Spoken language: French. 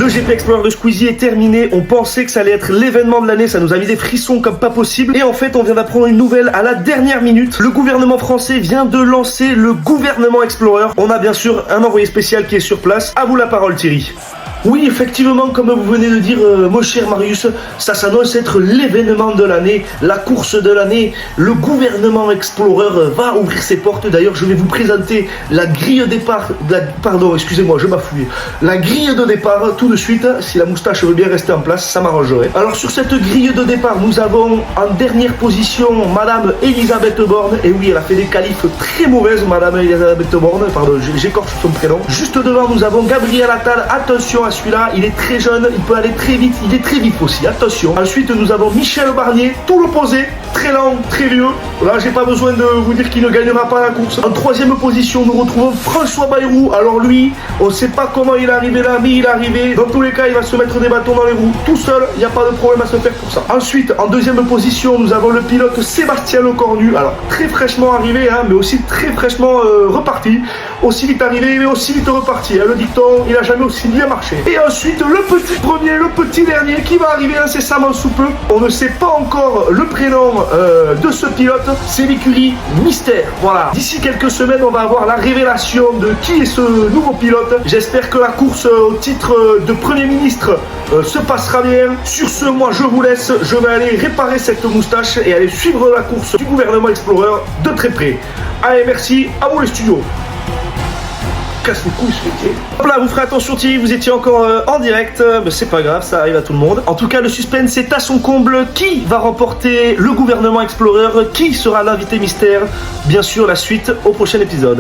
Le GP Explorer de Squeezie est terminé. On pensait que ça allait être l'événement de l'année. Ça nous a mis des frissons comme pas possible. Et en fait, on vient d'apprendre une nouvelle à la dernière minute. Le gouvernement français vient de lancer le gouvernement Explorer. On a bien sûr un envoyé spécial qui est sur place. À vous la parole, Thierry. Oui, effectivement, comme vous venez de dire, mon cher Marius, ça s'annonce être l'événement de l'année, la course de l'année. Le gouvernement Explorer va ouvrir ses portes. D'ailleurs, je vais vous présenter la grille de départ. Pardon, excusez-moi, je m'affouille. La grille de départ, tout de suite. Si la moustache veut bien rester en place, ça m'arrangerait. Alors, sur cette grille de départ, nous avons en dernière position Madame Elisabeth Borne. Et oui, elle a fait des qualifs très mauvaises, Madame Elisabeth Borne. Pardon, j'écorche son prénom. Juste devant, nous avons Gabriel Attal. Attention à celui-là, il est très jeune, il peut aller très vite, il est très vite aussi, attention. Ensuite, nous avons Michel Barnier, tout l'opposé, très lent, très vieux. Là, j'ai pas besoin de vous dire qu'il ne gagnera pas la course. En troisième position, nous retrouvons François Bayrou. Alors lui, on sait pas comment il est arrivé là, mais il est arrivé. Dans tous les cas, il va se mettre des bâtons dans les roues, tout seul, il n'y a pas de problème à se faire pour ça. Ensuite, en deuxième position, nous avons le pilote Sébastien Lecornu. Alors, très fraîchement arrivé, hein, mais aussi très fraîchement reparti. Aussi vite arrivé, mais aussi vite reparti. Hein. Le dicton, il a jamais aussi bien marché. Et ensuite, le petit premier, le petit dernier qui va arriver incessamment sous peu. On ne sait pas encore le prénom de ce pilote. C'est l'écurie Mystère. Voilà. D'ici quelques semaines, on va avoir la révélation de qui est ce nouveau pilote. J'espère que la course au titre de Premier ministre se passera bien. Sur ce, moi, je vous laisse. Je vais aller réparer cette moustache et aller suivre la course du gouvernement Explorer de très près. Allez, merci. À vous les studios. Casse les couilles ce métier. Hop là, vous ferez attention Thierry, vous étiez encore en direct, mais c'est pas grave, ça arrive à tout le monde. En tout cas, le suspense est à son comble. Qui va remporter le gouvernement Explorer? Qui sera l'invité mystère? Bien sûr, la suite au prochain épisode.